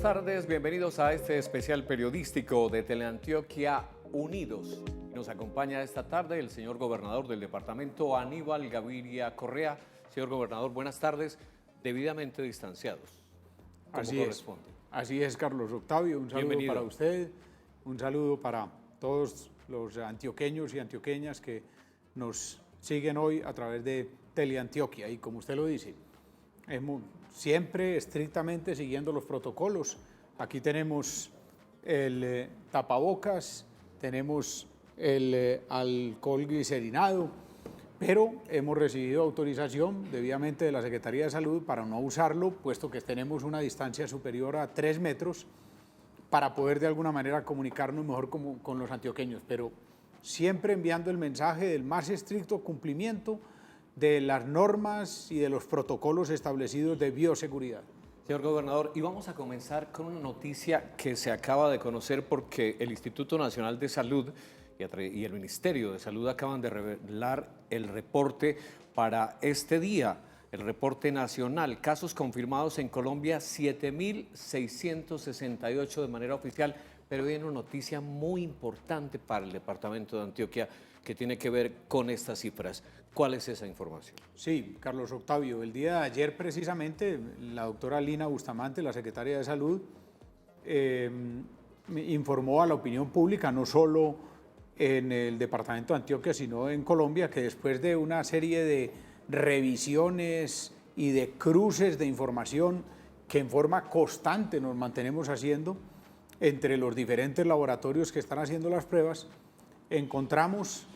buenas tardes, bienvenidos a este especial periodístico de Teleantioquia Unidos. Nos acompaña esta tarde el señor gobernador del departamento, Aníbal Gaviria Correa. Señor gobernador, buenas tardes, debidamente distanciados, como corresponde. Así es, Carlos Octavio, un saludo Bienvenido para usted, un saludo para todos los antioqueños y antioqueñas que nos siguen hoy a través de Teleantioquia. Y como usted lo dice, siempre estrictamente siguiendo los protocolos. Aquí tenemos el tapabocas, tenemos el alcohol glicerinado, pero hemos recibido autorización debidamente de la Secretaría de Salud para no usarlo, puesto que tenemos una distancia superior a 3 metros para poder de alguna manera comunicarnos mejor con los antioqueños, pero siempre enviando el mensaje del más estricto cumplimiento de las normas y de los protocolos establecidos de bioseguridad. Señor gobernador, y vamos a comenzar con una noticia que se acaba de conocer porque el Instituto Nacional de Salud y el Ministerio de Salud acaban de revelar el reporte para este día, el reporte nacional. Casos confirmados en Colombia, 7.668 de manera oficial, pero hay una noticia muy importante para el departamento de Antioquia que tiene que ver con estas cifras. ¿Cuál es esa información? Sí, Carlos Octavio, el día de ayer precisamente la doctora Lina Bustamante, la secretaria de Salud, informó a la opinión pública, no solo en el departamento de Antioquia, sino en Colombia, que después de una serie de revisiones y de cruces de información que en forma constante nos mantenemos haciendo entre los diferentes laboratorios que están haciendo las pruebas, encontramos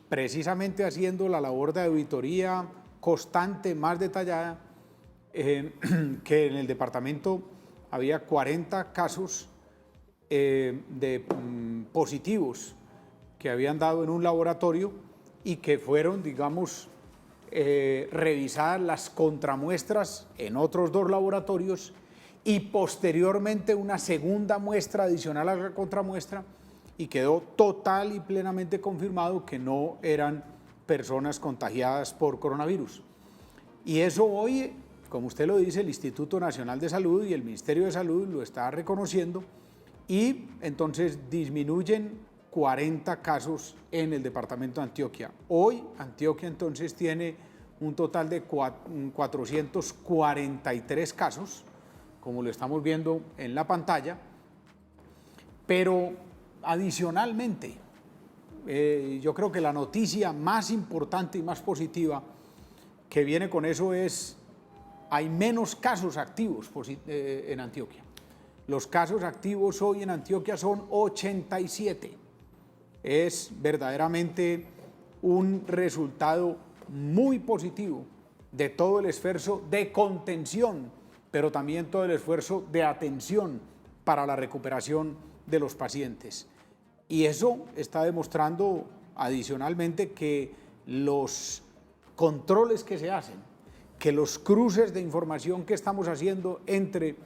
precisamente haciendo la labor de auditoría constante, más detallada, que en el departamento había 40 casos de positivos que habían dado en un laboratorio y que fueron, digamos, revisadas las contramuestras en otros 2 laboratorios y posteriormente una segunda muestra adicional a la contramuestra, y quedó total y plenamente confirmado que no eran personas contagiadas por coronavirus. Y eso hoy, como usted lo dice, el Instituto Nacional de Salud y el Ministerio de Salud lo está reconociendo, y entonces disminuyen 40 casos en el departamento de Antioquia. Hoy Antioquia entonces tiene un total de 443 casos, como lo estamos viendo en la pantalla, pero adicionalmente, yo creo que la noticia más importante y más positiva que viene con eso es, hay menos casos activos en Antioquia. Los casos activos hoy en Antioquia son 87. Es verdaderamente un resultado muy positivo de todo el esfuerzo de contención, pero también todo el esfuerzo de atención para la recuperación de los pacientes. Y eso está demostrando adicionalmente que los controles que se hacen, que los cruces de información que estamos haciendo entre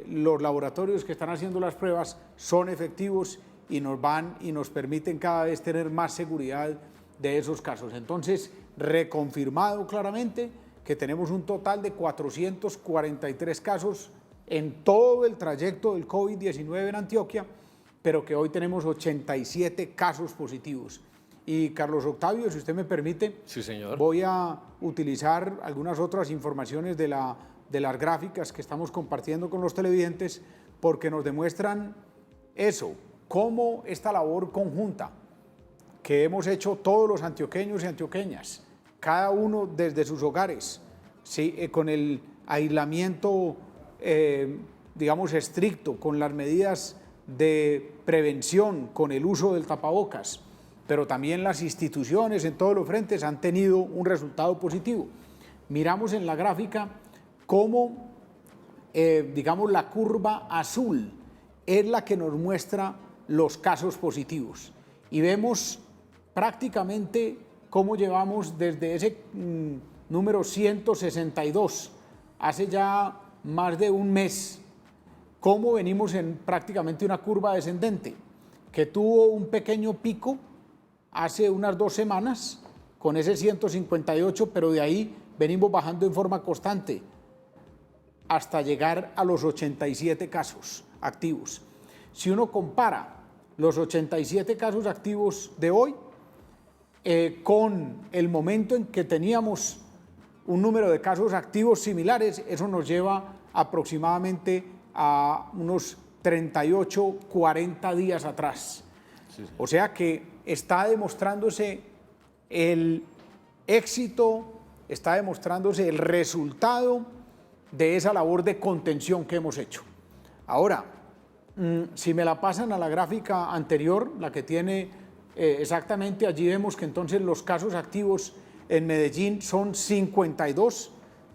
los laboratorios que están haciendo las pruebas son efectivos y nos permiten cada vez tener más seguridad de esos casos. Entonces, reconfirmado claramente que tenemos un total de 443 casos en todo el trayecto del COVID-19 en Antioquia, pero que hoy tenemos 87 casos positivos. Y Carlos Octavio, si usted me permite, sí, señor, voy a utilizar algunas otras informaciones de las gráficas que estamos compartiendo con los televidentes, porque nos demuestran eso, cómo esta labor conjunta que hemos hecho todos los antioqueños y antioqueñas, cada uno desde sus hogares, ¿sí? Con el aislamiento digamos estricto, con las medidas de prevención, con el uso del tapabocas, pero también las instituciones en todos los frentes han tenido un resultado positivo. Miramos en la gráfica cómo, digamos, la curva azul es la que nos muestra los casos positivos, y vemos prácticamente cómo llevamos desde ese número 162, hace ya más de un mes, cómo venimos en prácticamente una curva descendente, que tuvo un pequeño pico hace unas 2 semanas con ese 158, pero de ahí venimos bajando en forma constante. hasta llegar a los 87 casos activos. Si uno compara los 87 casos activos de hoy con el momento en que teníamos un número de casos activos similares, eso nos lleva aproximadamente a unos 38, 40 días atrás. Sí, sí. O sea que está demostrándose el éxito, está demostrándose el resultado de esa labor de contención que hemos hecho. Ahora, si me la pasan a la gráfica anterior, la que tiene exactamente, allí vemos que entonces los casos activos en Medellín son 52,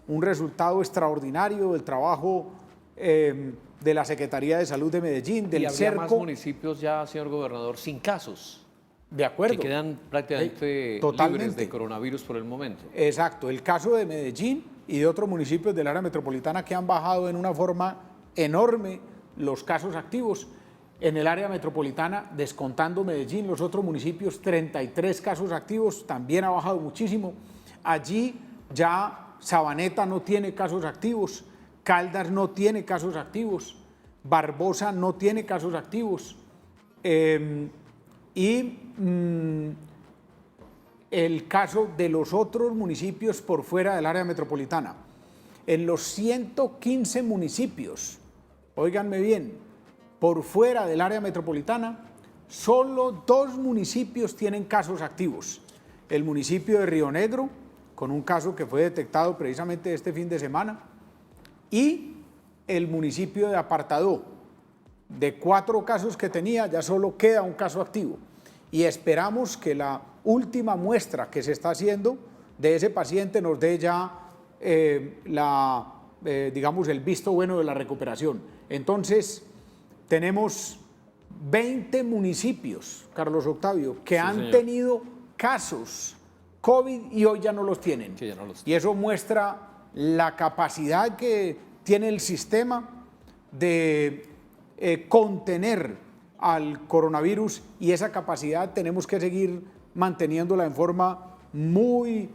un resultado extraordinario del trabajo de la Secretaría de Salud de Medellín, del Cerco. Y había más municipios ya, señor gobernador, sin casos. De acuerdo. Que quedan prácticamente libres de coronavirus por el momento. Exacto. El caso de Medellín y de otros municipios del área metropolitana que han bajado en una forma enorme los casos activos. En el área metropolitana, descontando Medellín, los otros municipios, 33 casos activos, también ha bajado muchísimo. Allí ya Sabaneta no tiene casos activos, Caldas no tiene casos activos, Barbosa no tiene casos activos. El caso de los otros municipios por fuera del área metropolitana. En los 115 municipios, óiganme bien, por fuera del área metropolitana, solo 2 municipios tienen casos activos. El municipio de Río Negro, con un caso que fue detectado precisamente este fin de semana, y el municipio de Apartadó. De 4 casos que tenía, ya solo queda un caso activo. Y esperamos que la última muestra que se está haciendo de ese paciente nos dé ya digamos, el visto bueno de la recuperación. Entonces, tenemos 20 municipios, Carlos Octavio, que han tenido casos COVID y hoy ya no los tienen. Sí, ya no los y eso muestra la capacidad que tiene el sistema de contener al coronavirus, y esa capacidad tenemos que seguir manteniéndola en forma muy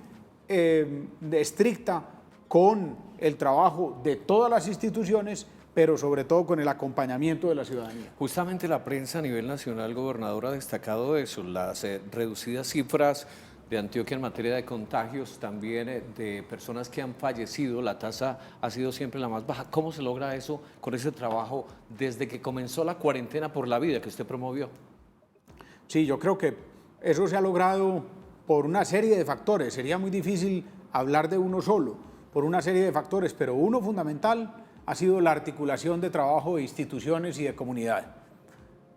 estricta con el trabajo de todas las instituciones, pero sobre todo con el acompañamiento de la ciudadanía. Justamente la prensa a nivel nacional, gobernador, ha destacado eso, las reducidas cifras de Antioquia en materia de contagios, también de personas que han fallecido. La tasa ha sido siempre la más baja. ¿Cómo se logra eso con ese trabajo desde que comenzó la cuarentena por la vida que usted promovió? Sí, yo creo que eso se ha logrado por una serie de factores. Sería muy difícil hablar de uno solo, por una serie de factores, pero uno fundamental ha sido la articulación de trabajo de instituciones y de comunidad.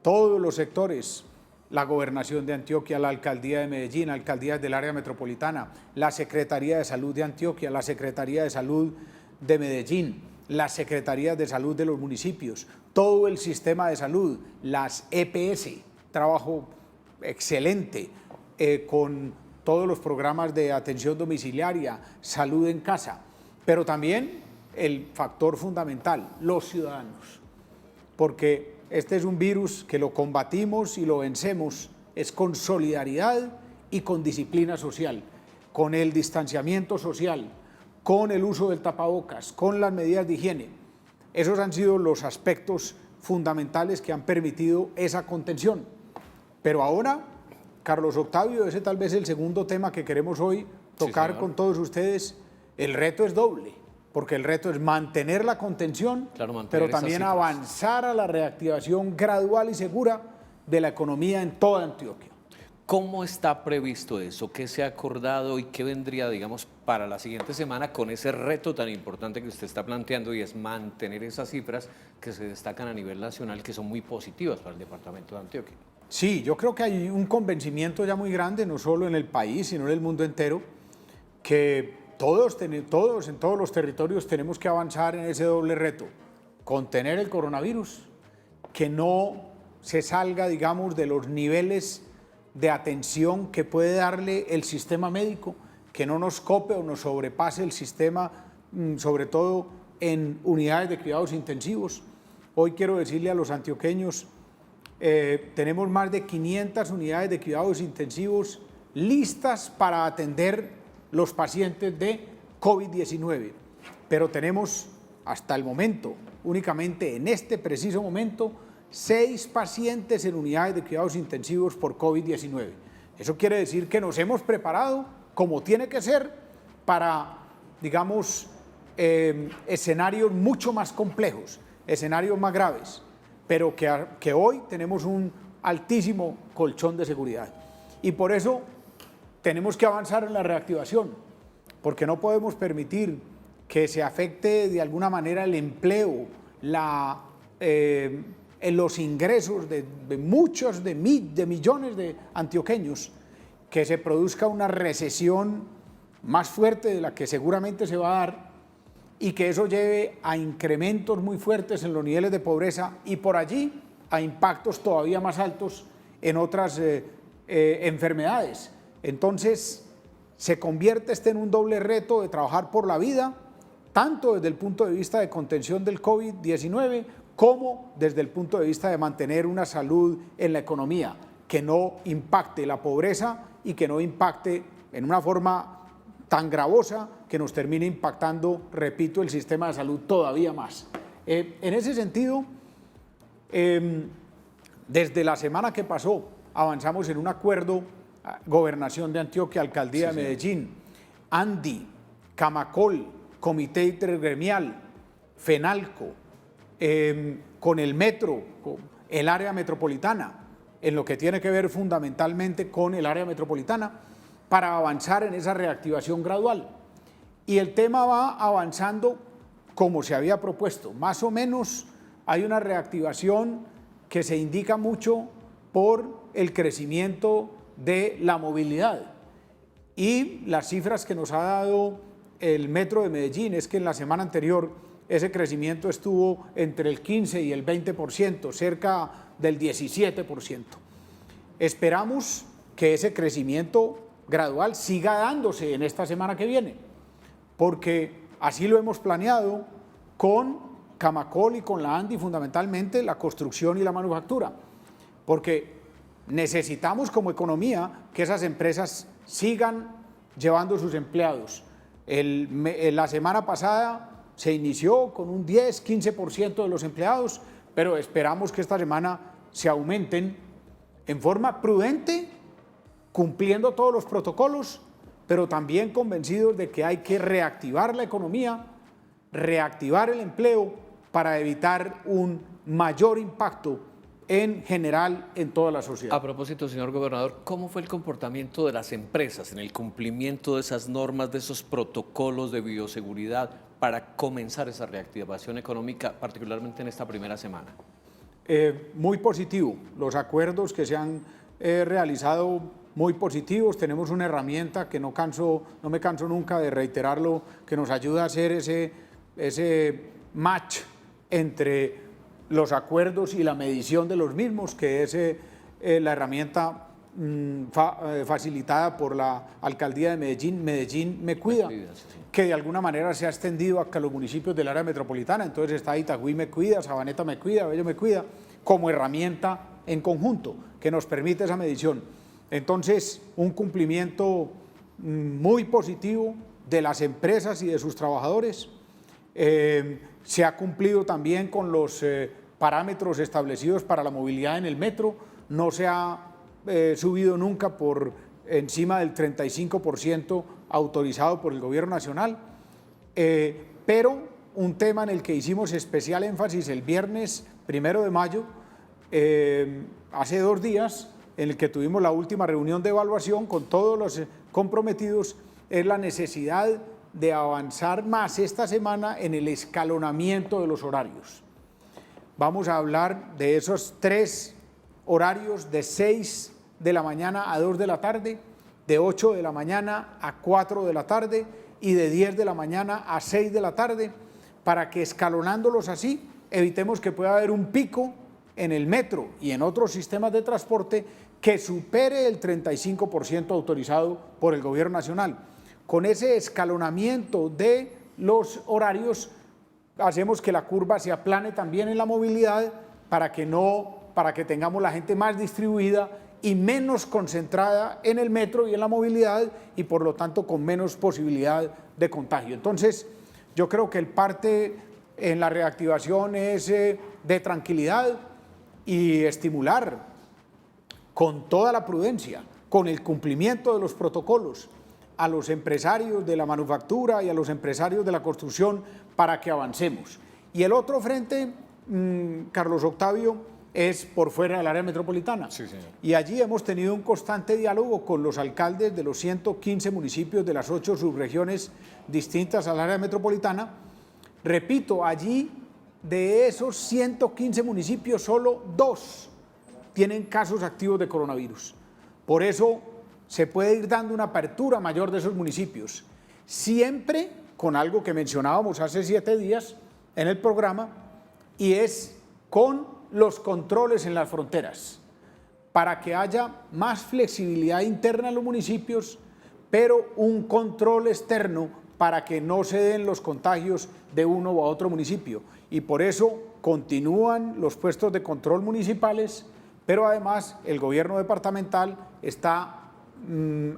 Todos los sectores, la Gobernación de Antioquia, la Alcaldía de Medellín, alcaldías del área metropolitana, la Secretaría de Salud de Antioquia, la Secretaría de Salud de Medellín, las Secretarías de Salud de los municipios, todo el sistema de salud, las EPS, trabajo excelente con todos los programas de atención domiciliaria, salud en casa, pero también el factor fundamental, los ciudadanos, porque este es un virus que lo combatimos y lo vencemos es con solidaridad y con disciplina social, con el distanciamiento social, con el uso del tapabocas, con las medidas de higiene. Esos han sido los aspectos fundamentales que han permitido esa contención. Pero ahora, Carlos Octavio, ese tal vez es el segundo tema que queremos hoy tocar con todos ustedes. El reto es doble, porque el reto es mantener la contención, pero también avanzar a la reactivación gradual y segura de la economía en toda Antioquia. ¿Cómo está previsto eso? ¿Qué se ha acordado y qué vendría, digamos, para la siguiente semana con ese reto tan importante que usted está planteando, y es mantener esas cifras que se destacan a nivel nacional, que son muy positivas para el departamento de Antioquia? Sí, yo creo que hay un convencimiento ya muy grande, no solo en el país, sino en el mundo entero, que todos en todos los territorios tenemos que avanzar en ese doble reto: contener el coronavirus, que no se salga, digamos, de los niveles de atención que puede darle el sistema médico, que no nos cope o nos sobrepase el sistema, sobre todo en unidades de cuidados intensivos. Hoy quiero decirle a los antioqueños, tenemos más de 500 unidades de cuidados intensivos listas para atender los pacientes de COVID-19, pero tenemos hasta el momento, únicamente en este preciso momento, 6 pacientes en unidades de cuidados intensivos por COVID-19. Eso quiere decir que nos hemos preparado como tiene que ser para, digamos, escenarios mucho más complejos, escenarios más graves, pero que hoy tenemos un altísimo colchón de seguridad. Y por eso tenemos que avanzar en la reactivación, porque no podemos permitir que se afecte de alguna manera el empleo, los ingresos de muchos, de millones de antioqueños, que se produzca una recesión más fuerte de la que seguramente se va a dar y que eso lleve a incrementos muy fuertes en los niveles de pobreza y por allí a impactos todavía más altos en otras enfermedades. Entonces se convierte en un doble reto de trabajar por la vida, tanto desde el punto de vista de contención del COVID-19 como desde el punto de vista de mantener una salud en la economía, que no impacte la pobreza y que no impacte en una forma tan gravosa que nos termine impactando, repito, el sistema de salud todavía más. En ese sentido, desde la semana que pasó avanzamos en un acuerdo, Gobernación de Antioquia, Alcaldía de Medellín, ANDI, Camacol, Comité Intergremial, FENALCO, con el metro, con el área metropolitana, en lo que tiene que ver fundamentalmente con el área metropolitana, para avanzar en esa reactivación gradual. Y el tema va avanzando como se había propuesto. Más o menos hay una reactivación que se indica mucho por el crecimiento de la movilidad. Y las cifras que nos ha dado el Metro de Medellín es que en la semana anterior ese crecimiento estuvo entre el 15 y el 20%, cerca del 17%. Esperamos que ese crecimiento gradual siga dándose en esta semana que viene, porque así lo hemos planeado con Camacol y con la ANDI, fundamentalmente la construcción y la manufactura, porque necesitamos como economía que esas empresas sigan llevando sus empleados. La semana pasada se inició con un 10-15% de los empleados, pero esperamos que esta semana se aumenten en forma prudente, cumpliendo todos los protocolos, pero también convencidos de que hay que reactivar la economía, reactivar el empleo para evitar un mayor impacto en general en toda la sociedad. A propósito, señor gobernador, ¿cómo fue el comportamiento de las empresas en el cumplimiento de esas normas, de esos protocolos de bioseguridad para comenzar esa reactivación económica, particularmente en esta primera semana? Muy positivo. Los acuerdos que se han realizado muy positivos. Tenemos una herramienta que no me canso nunca de reiterarlo, que nos ayuda a hacer ese match entre los acuerdos y la medición de los mismos, que es la herramienta facilitada por la Alcaldía de Medellín, Medellín Me Cuida, que de alguna manera se ha extendido hasta los municipios del área metropolitana. Entonces está Itagüí Me Cuida, Sabaneta Me Cuida, Bello Me Cuida, como herramienta en conjunto que nos permite esa medición. Entonces, un cumplimiento muy positivo de las empresas y de sus trabajadores. Se ha cumplido también con los parámetros establecidos para la movilidad en el metro. No se ha subido nunca por encima del 35% autorizado por el Gobierno Nacional. Pero un tema en el que hicimos especial énfasis el viernes 1 de mayo, hace 2 días, en el que tuvimos la última reunión de evaluación con todos los comprometidos, es la necesidad de avanzar más esta semana en el escalonamiento de los horarios. Vamos a hablar de esos 3 horarios de 6 de la mañana a 2 de la tarde, de 8 de la mañana a 4 de la tarde y de 10 de la mañana a 6 de la tarde, para que escalonándolos así evitemos que pueda haber un pico en el metro y en otros sistemas de transporte que supere el 35% autorizado por el Gobierno Nacional. Con ese escalonamiento de los horarios hacemos que la curva se aplane también en la movilidad para que tengamos la gente más distribuida y menos concentrada en el metro y en la movilidad y por lo tanto con menos posibilidad de contagio. Entonces yo creo que el parte en la reactivación es de tranquilidad y estimular con toda la prudencia, con el cumplimiento de los protocolos, a los empresarios de la manufactura y a los empresarios de la construcción para que avancemos. Y el otro frente, Carlos Octavio, es por fuera del área metropolitana. Sí, señor. Y allí hemos tenido un constante diálogo con los alcaldes de los 115 municipios de las 8 subregiones distintas al área metropolitana. Repito, allí de esos 115 municipios, solo 2 tienen casos activos de coronavirus. Por eso se puede ir dando una apertura mayor de esos municipios, siempre con algo que mencionábamos hace 7 días en el programa, y es con los controles en las fronteras, para que haya más flexibilidad interna en los municipios, pero un control externo para que no se den los contagios de uno u otro municipio. Y por eso continúan los puestos de control municipales, pero además el gobierno departamental está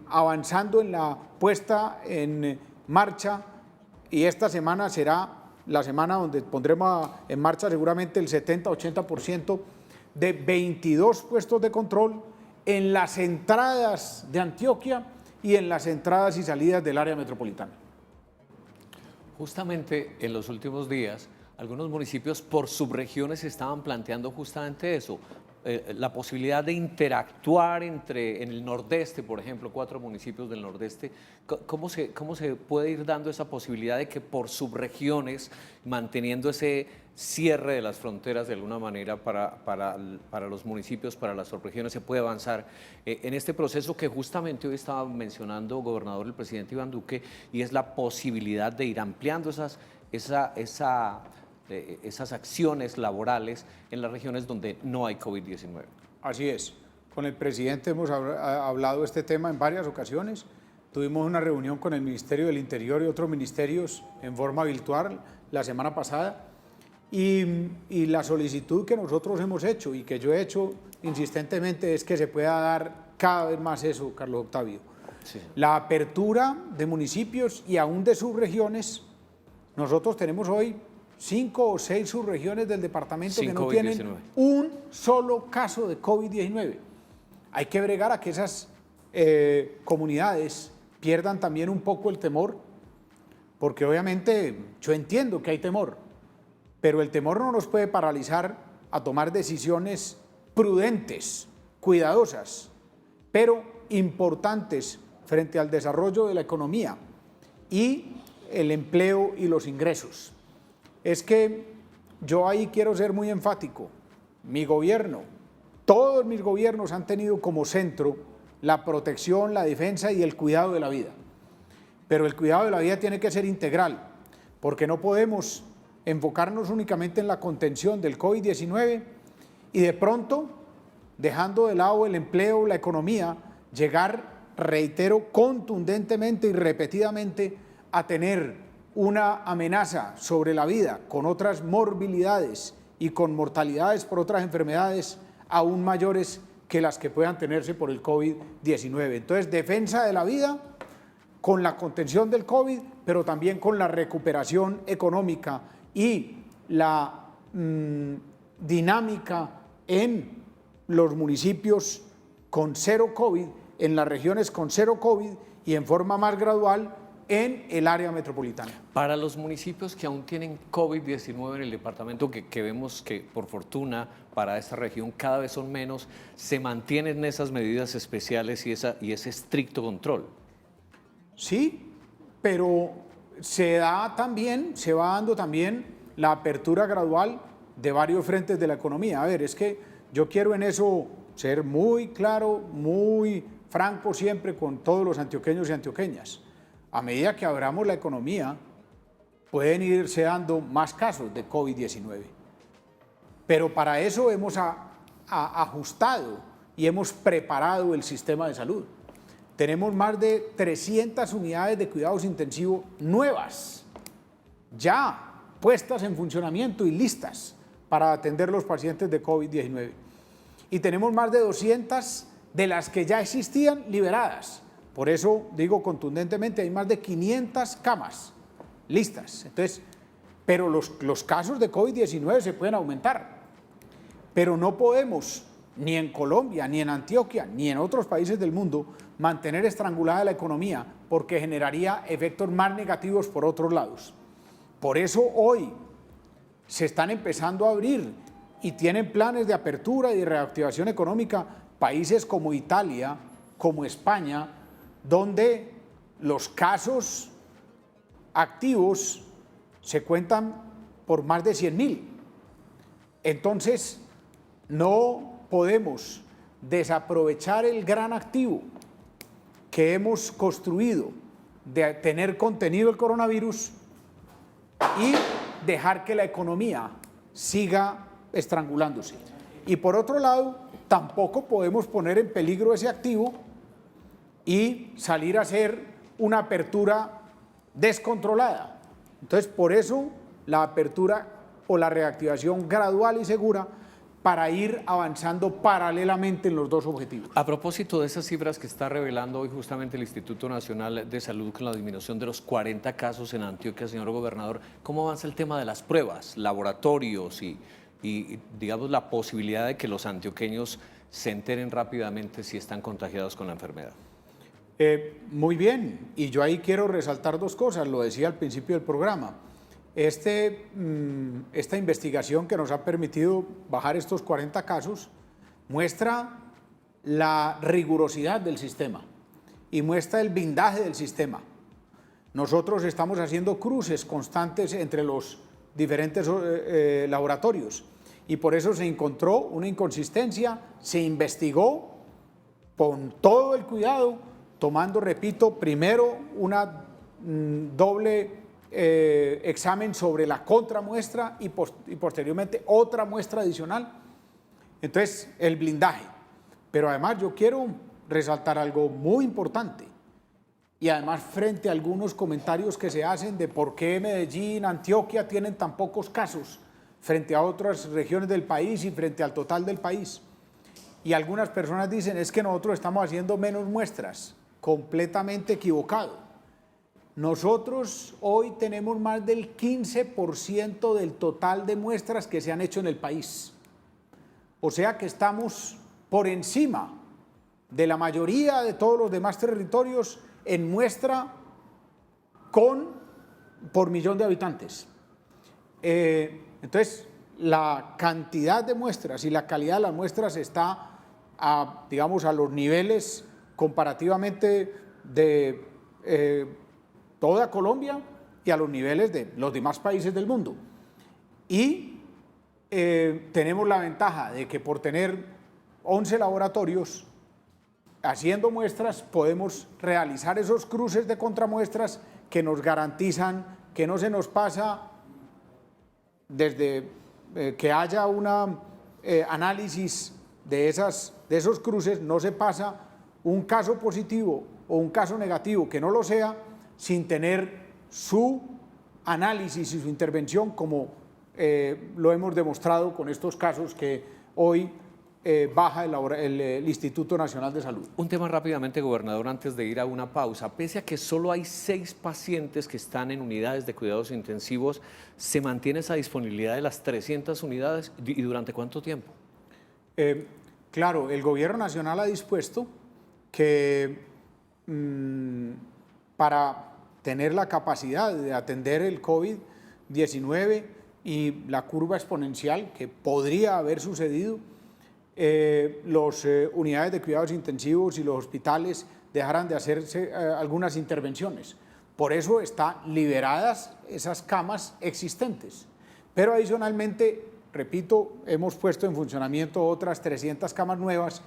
avanzando en la puesta en marcha, y esta semana será la semana donde pondremos en marcha seguramente el 70-80% de 22 puestos de control en las entradas de Antioquia y en las entradas y salidas del área metropolitana. Justamente en los últimos días, algunos municipios por subregiones estaban planteando justamente eso, la posibilidad de interactuar en el nordeste, por ejemplo, 4 municipios del nordeste. ¿Cómo se puede ir dando esa posibilidad de que por subregiones, manteniendo ese cierre de las fronteras de alguna manera para los municipios, para las subregiones, se puede avanzar en este proceso que justamente hoy estaba mencionando, gobernador, el presidente Iván Duque, y es la posibilidad de ir ampliando esas acciones laborales en las regiones donde no hay COVID-19. Así es. Con el presidente hemos hablado de este tema en varias ocasiones. Tuvimos una reunión con el Ministerio del Interior y otros ministerios en forma virtual la semana pasada, y la solicitud que nosotros hemos hecho y que yo he hecho insistentemente es que se pueda dar cada vez más eso, Carlos Octavio. Sí. La apertura de municipios y aún de subregiones. Nosotros tenemos hoy 5 o 6 subregiones del departamento que no tienen un solo caso de COVID-19. Hay que bregar a que esas comunidades pierdan también un poco el temor, porque obviamente yo entiendo que hay temor, pero el temor no nos puede paralizar a tomar decisiones prudentes, cuidadosas, pero importantes frente al desarrollo de la economía y el empleo y los ingresos. Es que yo ahí quiero ser muy enfático. Mi gobierno, todos mis gobiernos han tenido como centro la protección, la defensa y el cuidado de la vida. Pero el cuidado de la vida tiene que ser integral, porque no podemos enfocarnos únicamente en la contención del COVID-19 y de pronto, dejando de lado el empleo, la economía, llegar, reitero, contundentemente y repetidamente a tener una amenaza sobre la vida con otras morbilidades y con mortalidades por otras enfermedades aún mayores que las que puedan tenerse por el COVID-19. Entonces, defensa de la vida con la contención del COVID, pero también con la recuperación económica y la dinámica en los municipios con 0 COVID, en las regiones con 0 COVID y en forma más gradual en el área metropolitana. Para los municipios que aún tienen COVID-19 en el departamento, que vemos que por fortuna para esta región cada vez son menos, ¿se mantienen esas medidas especiales y ese estricto control? Sí, pero se va dando también la apertura gradual de varios frentes de la economía. A ver, es que yo quiero en eso ser muy claro, muy franco siempre con todos los antioqueños y antioqueñas. A medida que abramos la economía, pueden irse dando más casos de COVID-19. Pero para eso hemos ajustado y hemos preparado el sistema de salud. Tenemos más de 300 unidades de cuidados intensivos nuevas, ya puestas en funcionamiento y listas para atender los pacientes de COVID-19. Y tenemos más de 200 de las que ya existían liberadas. Por eso digo contundentemente, hay más de 500 camas listas. Entonces, pero los casos de COVID-19 se pueden aumentar. Pero no podemos, ni en Colombia, ni en Antioquia, ni en otros países del mundo, mantener estrangulada la economía porque generaría efectos más negativos por otros lados. Por eso hoy se están empezando a abrir y tienen planes de apertura y de reactivación económica países como Italia, como España, donde los casos activos se cuentan por más de 100.000. Entonces, no podemos desaprovechar el gran activo que hemos construido de tener contenido el coronavirus y dejar que la economía siga estrangulándose. Y por otro lado, tampoco podemos poner en peligro ese activo y salir a hacer una apertura descontrolada. Entonces, por eso la apertura o la reactivación gradual y segura para ir avanzando paralelamente en los dos objetivos. A propósito de esas cifras que está revelando hoy justamente el Instituto Nacional de Salud con la disminución de los 40 casos en Antioquia, señor gobernador, ¿cómo avanza el tema de las pruebas, laboratorios y digamos la posibilidad de que los antioqueños se enteren rápidamente si están contagiados con la enfermedad? Muy bien, y yo ahí quiero resaltar dos cosas, lo decía al principio del programa. Esta investigación que nos ha permitido bajar estos 40 casos muestra la rigurosidad del sistema y muestra el blindaje del sistema. Nosotros estamos haciendo cruces constantes entre los diferentes laboratorios y por eso se encontró una inconsistencia, se investigó con todo el cuidado, tomando, repito, primero una doble examen sobre la contramuestra y posteriormente otra muestra adicional. Entonces, el blindaje. Pero además yo quiero resaltar algo muy importante y además frente a algunos comentarios que se hacen de por qué Medellín, Antioquia tienen tan pocos casos frente a otras regiones del país y frente al total del país. Y algunas personas dicen, es que nosotros estamos haciendo menos muestras. Completamente equivocado. Nosotros hoy tenemos más del 15% del total de muestras que se han hecho en el país. O sea que estamos por encima de la mayoría de todos los demás territorios en muestra por millón de habitantes. Entonces, la cantidad de muestras y la calidad de las muestras está, digamos, a los niveles comparativamente de toda Colombia y a los niveles de los demás países del mundo. Y tenemos la ventaja de que por tener 11 laboratorios haciendo muestras podemos realizar esos cruces de contramuestras que nos garantizan que no se nos pasa desde que haya un análisis de esos cruces, no se pasa un caso positivo o un caso negativo que no lo sea sin tener su análisis y su intervención como lo hemos demostrado con estos casos que hoy baja el Instituto Nacional de Salud. Un tema rápidamente, gobernador, antes de ir a una pausa. Pese a que solo hay 6 pacientes que están en unidades de cuidados intensivos, ¿se mantiene esa disponibilidad de las 300 unidades y durante cuánto tiempo? Claro, el Gobierno Nacional ha dispuesto que para tener la capacidad de atender el COVID-19 y la curva exponencial que podría haber sucedido, las unidades de cuidados intensivos y los hospitales dejaran de hacerse algunas intervenciones. Por eso están liberadas esas camas existentes. Pero adicionalmente, repito, hemos puesto en funcionamiento otras 300 camas nuevas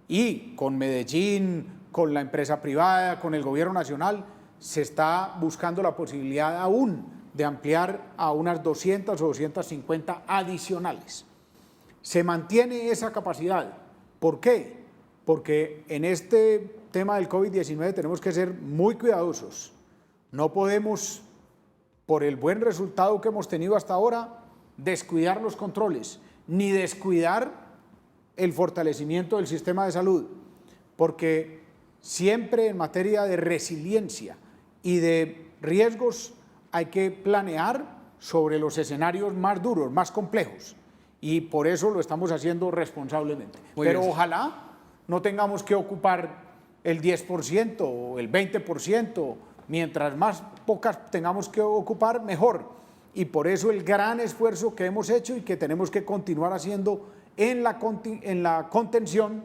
y con Medellín, con la empresa privada, con el Gobierno Nacional, se está buscando la posibilidad aún de ampliar a unas 200 o 250 adicionales. Se mantiene esa capacidad. ¿Por qué? Porque en este tema del COVID-19 tenemos que ser muy cuidadosos. No podemos, por el buen resultado que hemos tenido hasta ahora, descuidar los controles, ni descuidar el fortalecimiento del sistema de salud, porque siempre en materia de resiliencia y de riesgos hay que planear sobre los escenarios más duros, más complejos, y por eso lo estamos haciendo responsablemente. Pero ojalá no tengamos que ocupar el 10% o el 20%, mientras más pocas tengamos que ocupar, mejor. Y por eso el gran esfuerzo que hemos hecho y que tenemos que continuar haciendo en la contención,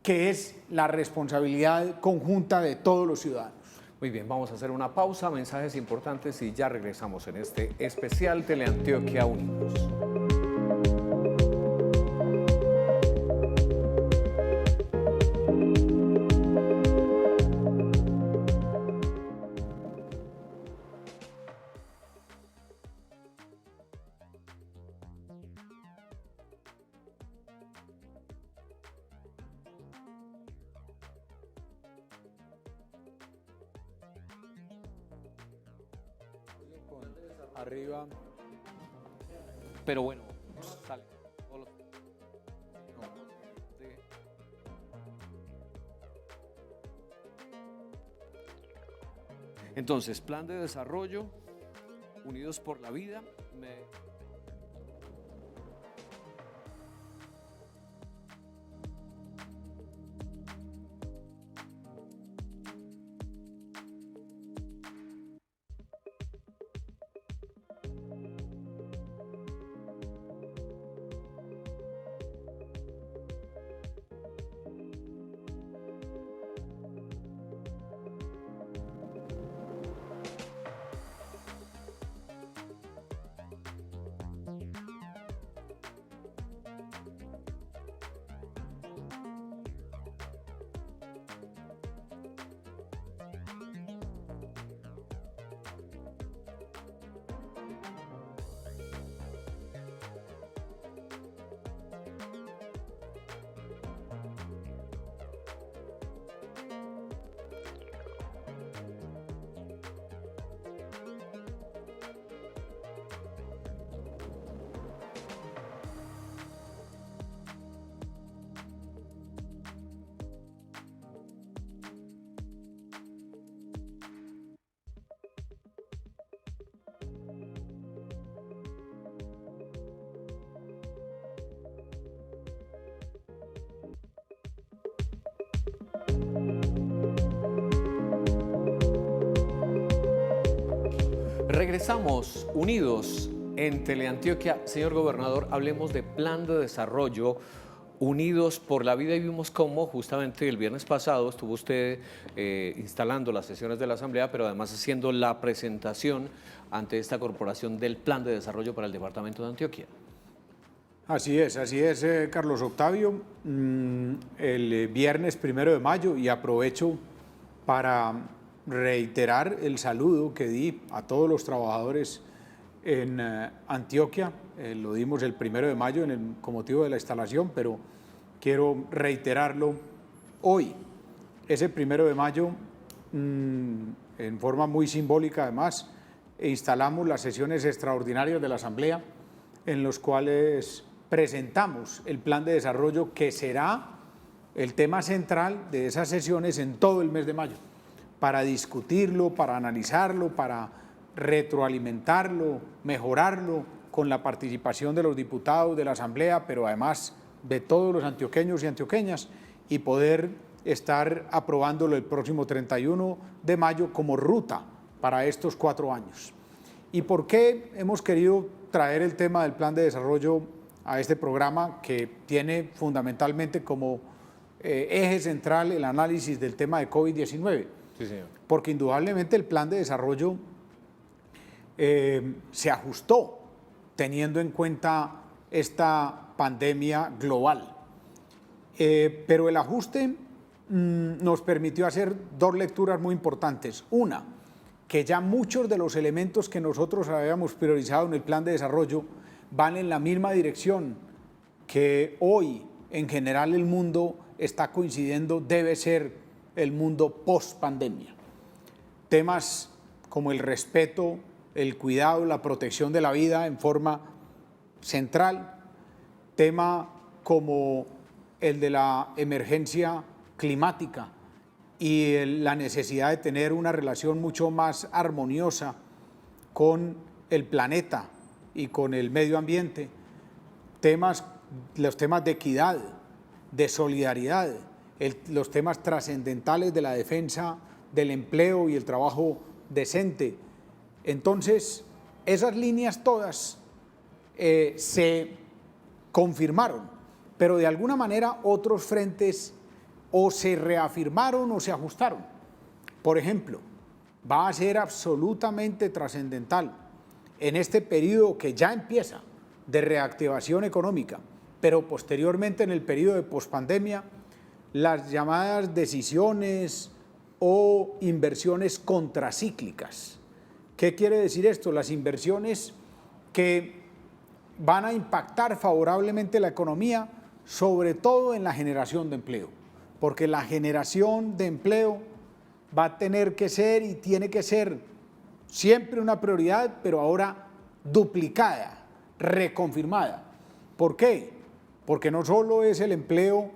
que es la responsabilidad conjunta de todos los ciudadanos. Muy bien, vamos a hacer una pausa, mensajes importantes y ya regresamos en este especial Teleantioquia Unidos. Arriba. Pero bueno, sale. Entonces, plan de desarrollo, Unidos por la Vida. Regresamos unidos en Teleantioquia. Señor gobernador, hablemos de plan de desarrollo Unidos por la Vida, y vimos cómo justamente el viernes pasado estuvo usted instalando las sesiones de la Asamblea, pero además haciendo la presentación ante esta corporación del plan de desarrollo para el departamento de Antioquia. Así es, Carlos Octavio. El viernes 1 de mayo, y aprovecho para reiterar el saludo que di a todos los trabajadores en Antioquia. Lo dimos el 1 de mayo con motivo de la instalación, pero quiero reiterarlo hoy. Ese 1 de mayo, en forma muy simbólica además, instalamos las sesiones extraordinarias de la Asamblea, en los cuales presentamos el plan de desarrollo, que será el tema central de esas sesiones en todo el mes de mayo, para discutirlo, para analizarlo, para retroalimentarlo, mejorarlo, con la participación de los diputados de la Asamblea, pero además de todos los antioqueños y antioqueñas, y poder estar aprobándolo el próximo 31 de mayo como ruta para estos 4 años. ¿Y por qué hemos querido traer el tema del plan de desarrollo a este programa, que tiene fundamentalmente como eje central el análisis del tema de COVID-19? Sí, señor. Porque indudablemente el plan de desarrollo se ajustó teniendo en cuenta esta pandemia global. Pero el ajuste nos permitió hacer 2 lecturas muy importantes. Una, que ya muchos de los elementos que nosotros habíamos priorizado en el plan de desarrollo van en la misma dirección que hoy en general el mundo está coincidiendo debe ser el mundo post-pandemia. Temas como el respeto, el cuidado, la protección de la vida en forma central, tema como el de la emergencia climática y la necesidad de tener una relación mucho más armoniosa con el planeta y con el medio ambiente, los temas de equidad, de solidaridad, los temas trascendentales de la defensa del empleo y el trabajo decente. Entonces, esas líneas todas se confirmaron, pero de alguna manera otros frentes o se reafirmaron o se ajustaron. Por ejemplo, va a ser absolutamente trascendental en este periodo que ya empieza de reactivación económica, pero posteriormente en el periodo de pospandemia, las llamadas decisiones o inversiones contracíclicas. ¿Qué quiere decir esto? Las inversiones que van a impactar favorablemente la economía, sobre todo en la generación de empleo, porque la generación de empleo va a tener que ser y tiene que ser siempre una prioridad, pero ahora duplicada, reconfirmada. ¿Por qué? Porque no solo es el empleo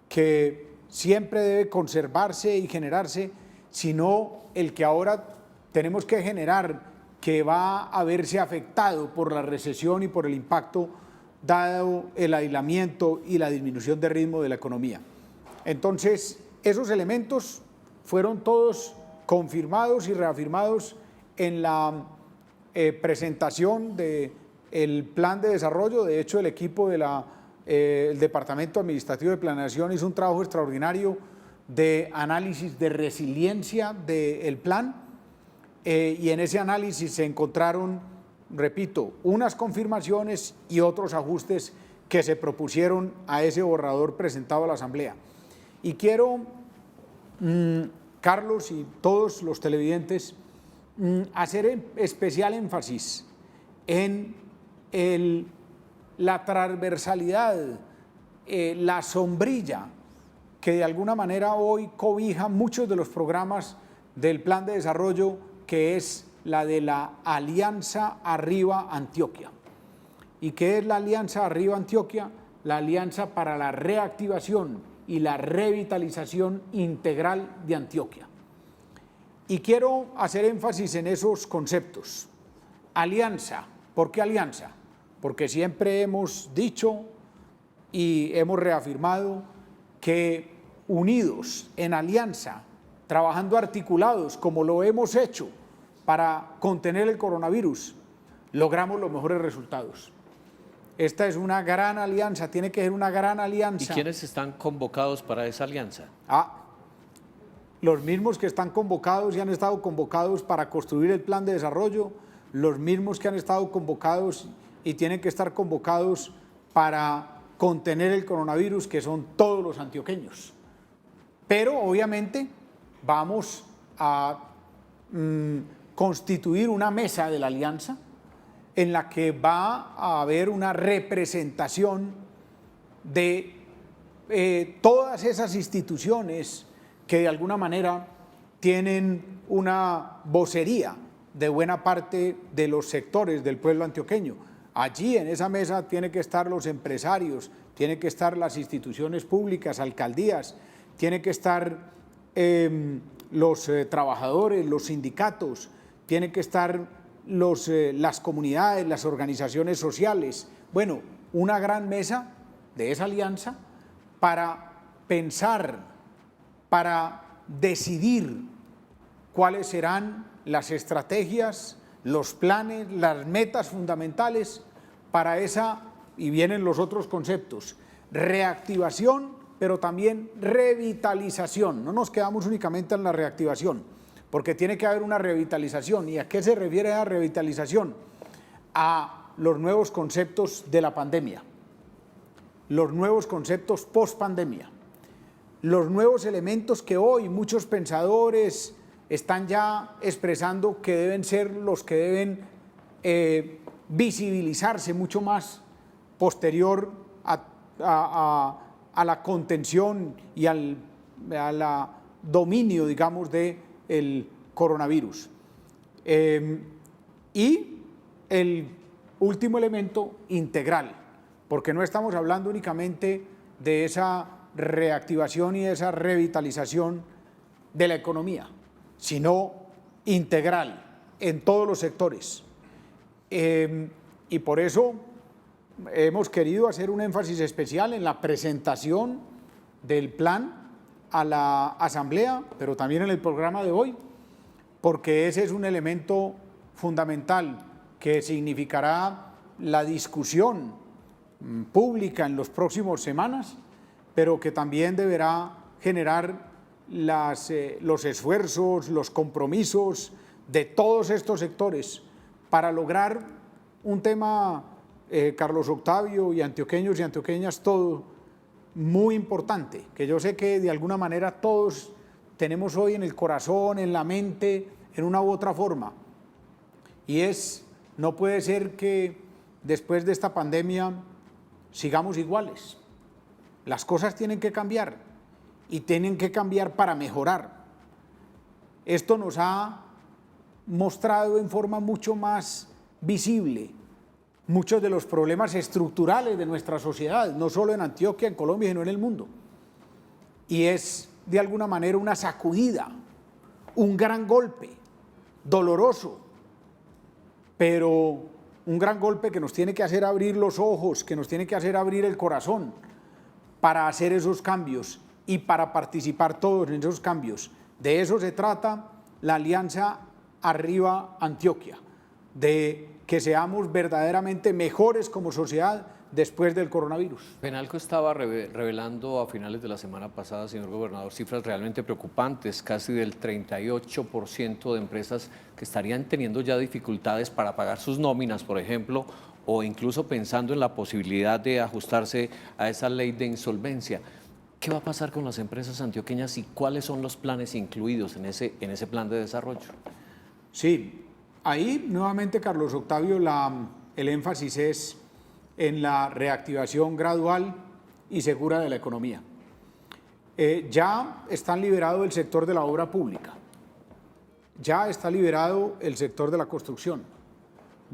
que siempre debe conservarse y generarse, sino el que ahora tenemos que generar, que va a verse afectado por la recesión y por el impacto dado el aislamiento y la disminución de ritmo de la economía. Entonces, esos elementos fueron todos confirmados y reafirmados en la presentación del plan de desarrollo. De hecho, el equipo del Departamento Administrativo de Planeación hizo un trabajo extraordinario de análisis de resiliencia del plan, y en ese análisis se encontraron, repito, unas confirmaciones y otros ajustes que se propusieron a ese borrador presentado a la Asamblea. Y quiero, Carlos y todos los televidentes, hacer especial énfasis en la transversalidad, la sombrilla que de alguna manera hoy cobija muchos de los programas del Plan de Desarrollo, que es la de la Alianza Arriba Antioquia. ¿Y qué es la Alianza Arriba Antioquia? La Alianza para la Reactivación y la Revitalización Integral de Antioquia. Y quiero hacer énfasis en esos conceptos. Alianza. ¿Por qué alianza? Porque siempre hemos dicho y hemos reafirmado que unidos en alianza, trabajando articulados como lo hemos hecho para contener el coronavirus, logramos los mejores resultados. Esta es una gran alianza, tiene que ser una gran alianza. ¿Y quiénes están convocados para esa alianza? Los mismos que están convocados y han estado convocados para construir el plan de desarrollo, los mismos que han estado convocados y tienen que estar convocados para contener el coronavirus, que son todos los antioqueños. Pero obviamente vamos a constituir una mesa de la alianza en la que va a haber una representación de todas esas instituciones que de alguna manera tienen una vocería de buena parte de los sectores del pueblo antioqueño. Allí en esa mesa tienen que estar los empresarios, tienen que estar las instituciones públicas, alcaldías, tienen que estar los trabajadores, los sindicatos, tienen que estar las comunidades, las organizaciones sociales. Bueno, una gran mesa de esa alianza para pensar, para decidir cuáles serán las estrategias, los planes, las metas fundamentales para esa, y vienen los otros conceptos, reactivación, pero también revitalización. No nos quedamos únicamente en la reactivación, porque tiene que haber una revitalización. ¿Y a qué se refiere la revitalización? A los nuevos conceptos de la pandemia, los nuevos conceptos post-pandemia, los nuevos elementos que hoy muchos pensadores están ya expresando que deben ser los que deben visibilizarse mucho más posterior a la contención y al dominio, digamos, del coronavirus. Y el último elemento, integral, porque no estamos hablando únicamente de esa reactivación y esa revitalización de la economía, sino integral en todos los sectores. Y por eso hemos querido hacer un énfasis especial en la presentación del plan a la Asamblea, pero también en el programa de hoy, porque ese es un elemento fundamental que significará la discusión pública en las próximas semanas, pero que también deberá generar los esfuerzos, los compromisos de todos estos sectores para lograr un tema, Carlos Octavio y antioqueños y antioqueñas, todo muy importante, que yo sé que de alguna manera todos tenemos hoy en el corazón, en la mente, en una u otra forma, y no puede ser que después de esta pandemia sigamos iguales. Las cosas tienen que cambiar y tienen que cambiar para mejorar. Esto nos ha mostrado en forma mucho más visible muchos de los problemas estructurales de nuestra sociedad, no solo en Antioquia, en Colombia, sino en el mundo. Y es de alguna manera una sacudida, un gran golpe, doloroso, pero un gran golpe que nos tiene que hacer abrir los ojos, que nos tiene que hacer abrir el corazón para hacer esos cambios y para participar todos en esos cambios. De eso se trata la Alianza Arriba Antioquia, de que seamos verdaderamente mejores como sociedad después del coronavirus. Penalco estaba revelando a finales de la semana pasada, señor gobernador, cifras realmente preocupantes, casi del 38% de empresas que estarían teniendo ya dificultades para pagar sus nóminas, por ejemplo, o incluso pensando en la posibilidad de ajustarse a esa ley de insolvencia. ¿Qué va a pasar con las empresas antioqueñas y cuáles son los planes incluidos en ese plan de desarrollo? Sí, ahí nuevamente, Carlos Octavio, el énfasis es en la reactivación gradual y segura de la economía. Ya están liberados el sector de la obra pública, ya está liberado el sector de la construcción,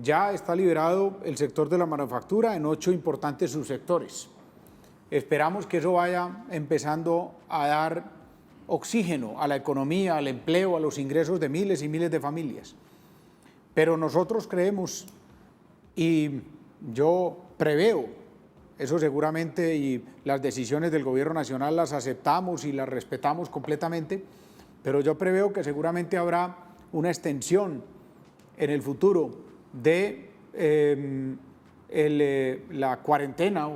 ya está liberado el sector de la manufactura en 8 importantes subsectores. Esperamos que eso vaya empezando a dar oxígeno a la economía, al empleo, a los ingresos de miles y miles de familias. Pero nosotros creemos, y yo preveo, eso seguramente, y las decisiones del gobierno nacional las aceptamos y las respetamos completamente, pero yo preveo que seguramente habrá una extensión en el futuro de la cuarentena,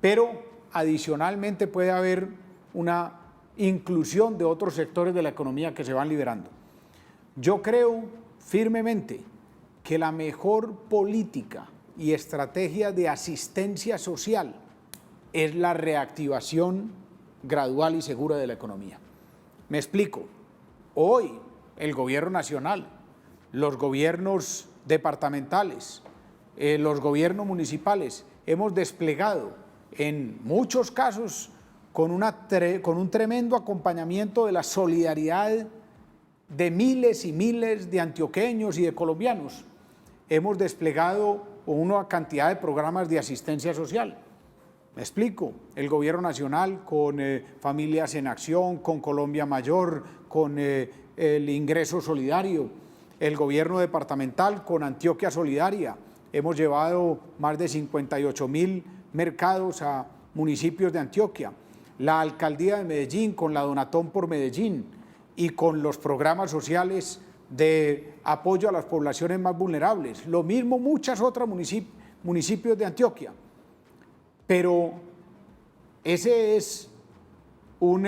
pero adicionalmente puede haber una inclusión de otros sectores de la economía que se van liberando. Yo creo firmemente que la mejor política y estrategia de asistencia social es la reactivación gradual y segura de la economía. Me explico. Hoy el gobierno nacional, los gobiernos departamentales, los gobiernos municipales, hemos desplegado en muchos casos con un tremendo acompañamiento de la solidaridad de miles y miles de antioqueños y de colombianos, hemos desplegado una cantidad de programas de asistencia social. Me explico, el gobierno nacional con Familias en Acción, con Colombia Mayor, con el ingreso solidario, el gobierno departamental con Antioquia Solidaria. Hemos llevado más de 58.000 mercados a municipios de Antioquia. La alcaldía de Medellín con la Donatón por Medellín y con los programas sociales de apoyo a las poblaciones más vulnerables. Lo mismo muchas otras municipios de Antioquia. Pero ese es un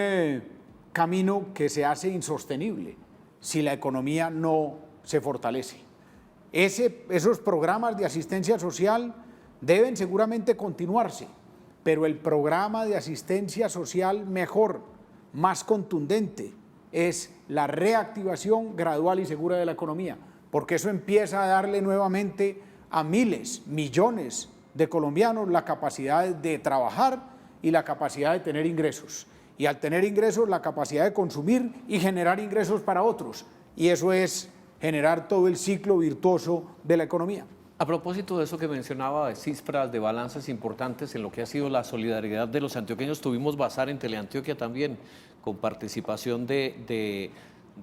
camino que se hace insostenible si la economía no se fortalece. Esos programas de asistencia social deben seguramente continuarse, pero el programa de asistencia social mejor, más contundente, es la reactivación gradual y segura de la economía, porque eso empieza a darle nuevamente a miles, millones de colombianos la capacidad de trabajar y la capacidad de tener ingresos. Y al tener ingresos, la capacidad de consumir y generar ingresos para otros. Y eso es generar todo el ciclo virtuoso de la economía. A propósito de eso que mencionaba, de cifras, de balances importantes en lo que ha sido la solidaridad de los antioqueños, tuvimos bazar en Teleantioquia también, con participación de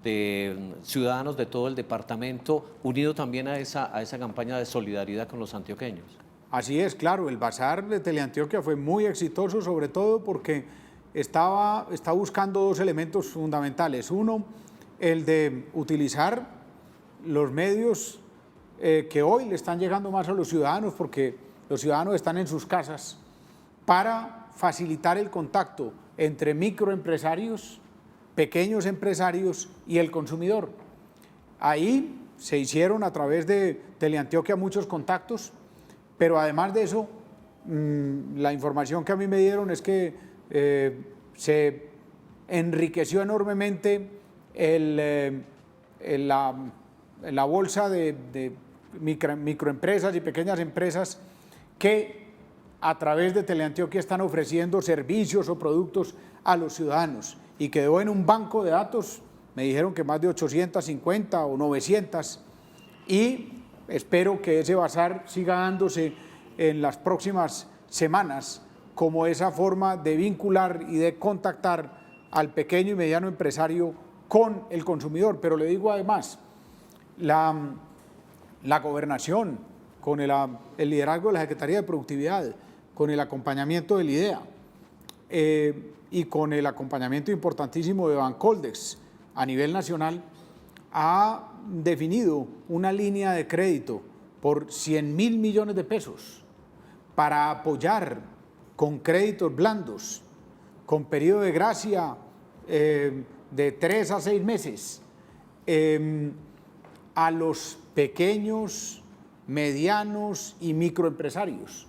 de ciudadanos de todo el departamento, unido también a esa campaña de solidaridad con los antioqueños. Así es, claro, el Bazar de Teleantioquia fue muy exitoso, sobre todo porque está buscando dos elementos fundamentales. Uno, el de utilizar los medios que hoy le están llegando más a los ciudadanos, porque los ciudadanos están en sus casas, para facilitar el contacto entre microempresarios, pequeños empresarios y el consumidor. Ahí se hicieron a través de Teleantioquia muchos contactos, pero además de eso, la información que a mí me dieron es que se enriqueció enormemente la bolsa de microempresas y pequeñas empresas que a través de Teleantioquia están ofreciendo servicios o productos a los ciudadanos, y quedó en un banco de datos, me dijeron que más de 850 o 900, y espero que ese bazar siga dándose en las próximas semanas como esa forma de vincular y de contactar al pequeño y mediano empresario con el consumidor. Pero le digo además, la gobernación, con el liderazgo de la Secretaría de Productividad, con el acompañamiento del IDEA y con el acompañamiento importantísimo de Bancoldex a nivel nacional, ha definido una línea de crédito por 100.000 millones de pesos para apoyar con créditos blandos, con periodo de gracia de 3 a 6 meses, a los pequeños, medianos y microempresarios,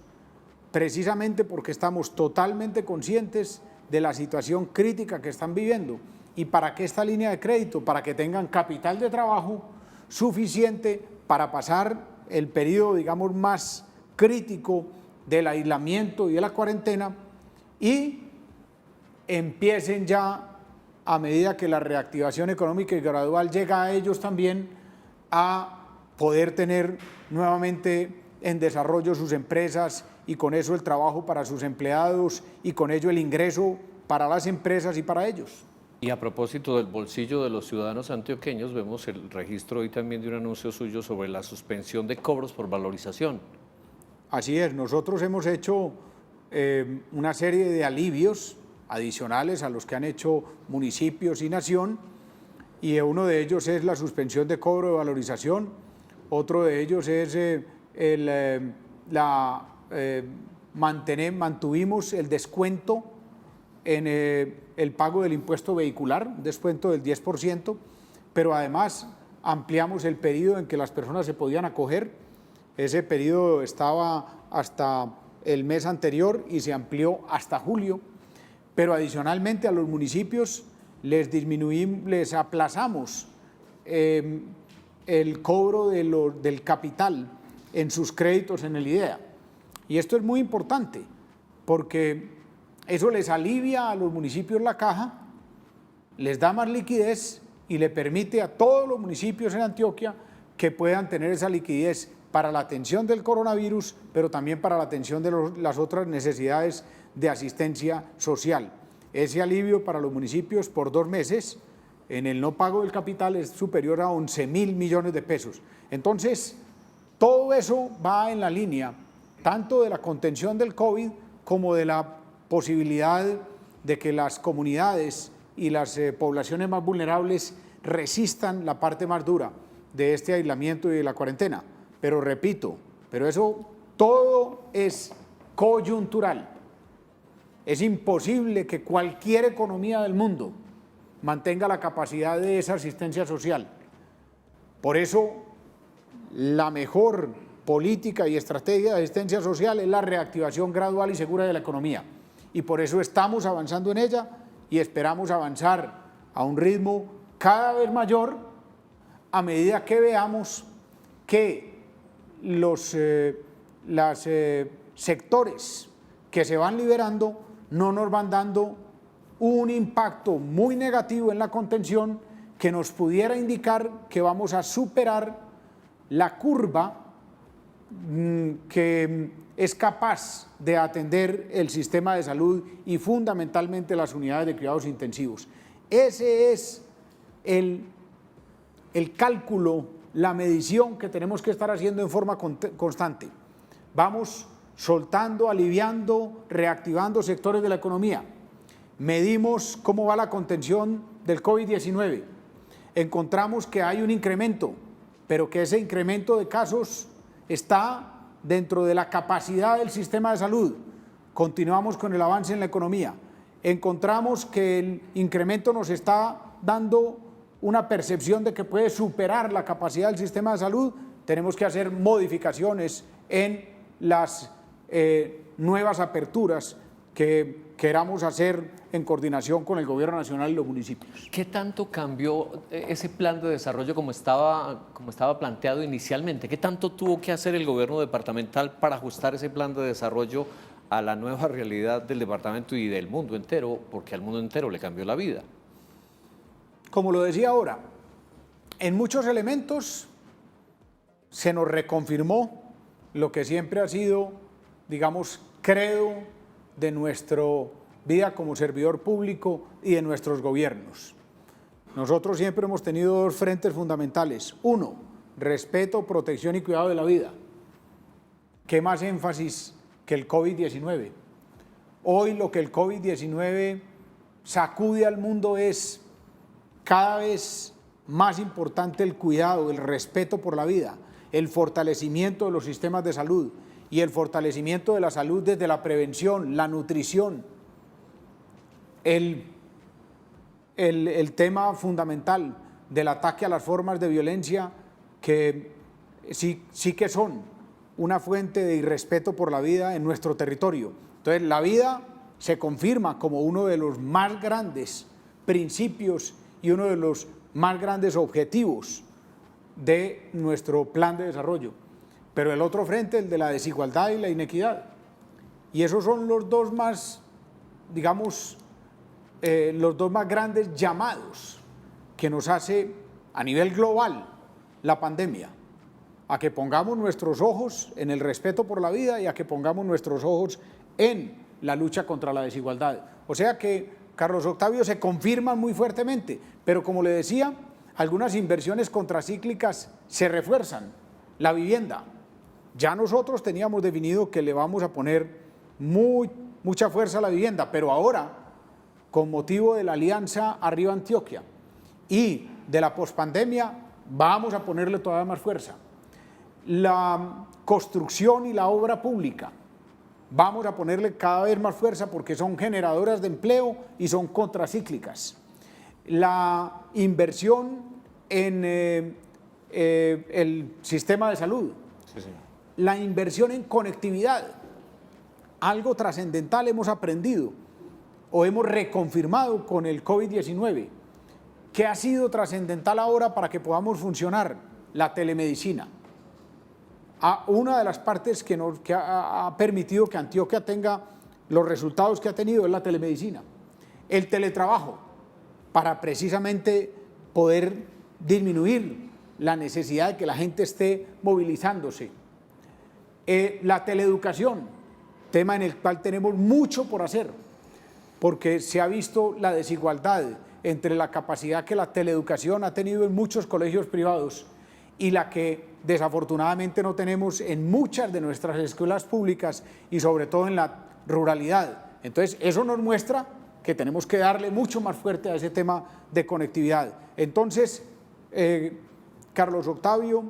precisamente porque estamos totalmente conscientes de la situación crítica que están viviendo. ¿Y para qué esta línea de crédito? Para que tengan capital de trabajo suficiente para pasar el periodo, digamos, más crítico del aislamiento y de la cuarentena, y empiecen ya, a medida que la reactivación económica y gradual llega a ellos también, a poder tener nuevamente en desarrollo sus empresas, y con eso el trabajo para sus empleados, y con ello el ingreso para las empresas y para ellos. Y a propósito del bolsillo de los ciudadanos antioqueños, vemos el registro hoy también de un anuncio suyo sobre la suspensión de cobros por valorización. Así es, nosotros hemos hecho una serie de alivios adicionales a los que han hecho municipios y nación, y uno de ellos es la suspensión de cobro de valorización, otro de ellos es mantuvimos el descuento en el pago del impuesto vehicular, un descuento del 10%, pero además ampliamos el periodo en que las personas se podían acoger. Ese periodo estaba hasta el mes anterior y se amplió hasta julio, pero adicionalmente a los municipios les aplazamos el cobro del capital en sus créditos en el IDEA. Y esto es muy importante porque eso les alivia a los municipios la caja, les da más liquidez y le permite a todos los municipios en Antioquia que puedan tener esa liquidez para la atención del coronavirus, pero también para la atención de las otras necesidades de asistencia social. Ese alivio para los municipios por 2 meses en el no pago del capital es superior a 11.000 millones de pesos. Entonces, todo eso va en la línea tanto de la contención del COVID como de la posibilidad de que las comunidades y las poblaciones más vulnerables resistan la parte más dura de este aislamiento y de la cuarentena. Pero repito, eso todo es coyuntural. Es imposible que cualquier economía del mundo mantenga la capacidad de esa asistencia social. Por eso, la mejor política y estrategia de asistencia social es la reactivación gradual y segura de la economía. Y por eso estamos avanzando en ella y esperamos avanzar a un ritmo cada vez mayor a medida que veamos que los sectores que se van liberando no nos van dando un impacto muy negativo en la contención que nos pudiera indicar que vamos a superar la curva que es capaz de atender el sistema de salud y fundamentalmente las unidades de cuidados intensivos. Ese es el el cálculo, la medición que tenemos que estar haciendo en forma constante. Vamos soltando, aliviando, reactivando sectores de la economía. Medimos cómo va la contención del COVID-19. Encontramos que hay un incremento, pero que ese incremento de casos está dentro de la capacidad del sistema de salud. Continuamos con el avance en la economía. Encontramos que el incremento nos está dando una percepción de que puede superar la capacidad del sistema de salud. Tenemos que hacer modificaciones en las nuevas aperturas que queramos hacer en coordinación con el Gobierno Nacional y los municipios. ¿Qué tanto cambió ese plan de desarrollo como estaba planteado inicialmente? ¿Qué tanto tuvo que hacer el gobierno departamental para ajustar ese plan de desarrollo a la nueva realidad del departamento y del mundo entero? Porque al mundo entero le cambió la vida. Como lo decía ahora, en muchos elementos se nos reconfirmó lo que siempre ha sido, digamos, credo de nuestra vida como servidor público y de nuestros gobiernos. Nosotros siempre hemos tenido dos frentes fundamentales. Uno, respeto, protección y cuidado de la vida. ¿Qué más énfasis que el COVID-19? Hoy lo que el COVID-19 sacude al mundo es cada vez más importante el cuidado, el respeto por la vida, el fortalecimiento de los sistemas de salud y el fortalecimiento de la salud desde la prevención, la nutrición. El tema fundamental del ataque a las formas de violencia que sí que son una fuente de irrespeto por la vida en nuestro territorio. Entonces, la vida se confirma como uno de los más grandes principios y uno de los más grandes objetivos de nuestro plan de desarrollo. Pero el otro frente, el de la desigualdad y la inequidad. Y esos son los dos más, digamos, los dos más grandes llamados que nos hace a nivel global la pandemia, a que pongamos nuestros ojos en el respeto por la vida y a que pongamos nuestros ojos en la lucha contra la desigualdad. O sea que, Carlos Octavio, se confirman muy fuertemente, pero como le decía, algunas inversiones contracíclicas se refuerzan. La vivienda, ya nosotros teníamos definido que le vamos a poner mucha fuerza a la vivienda, pero ahora, con motivo de la alianza Arriba Antioquia y de la pospandemia, vamos a ponerle todavía más fuerza. La construcción y la obra pública, vamos a ponerle cada vez más fuerza porque son generadoras de empleo y son contracíclicas. La inversión en el sistema de salud, sí, señor. La inversión en conectividad, algo trascendental hemos aprendido o hemos reconfirmado con el COVID-19, que ha sido trascendental ahora para que podamos funcionar, la telemedicina. Una de las partes que ha permitido que Antioquia tenga los resultados que ha tenido es la telemedicina. El teletrabajo, para precisamente poder disminuir la necesidad de que la gente esté movilizándose. La teleeducación, tema en el cual tenemos mucho por hacer, porque se ha visto la desigualdad entre la capacidad que la teleeducación ha tenido en muchos colegios privados y la que desafortunadamente no tenemos en muchas de nuestras escuelas públicas y sobre todo en la ruralidad. Entonces, eso nos muestra que tenemos que darle mucho más fuerte a ese tema de conectividad. Entonces, Carlos Octavio,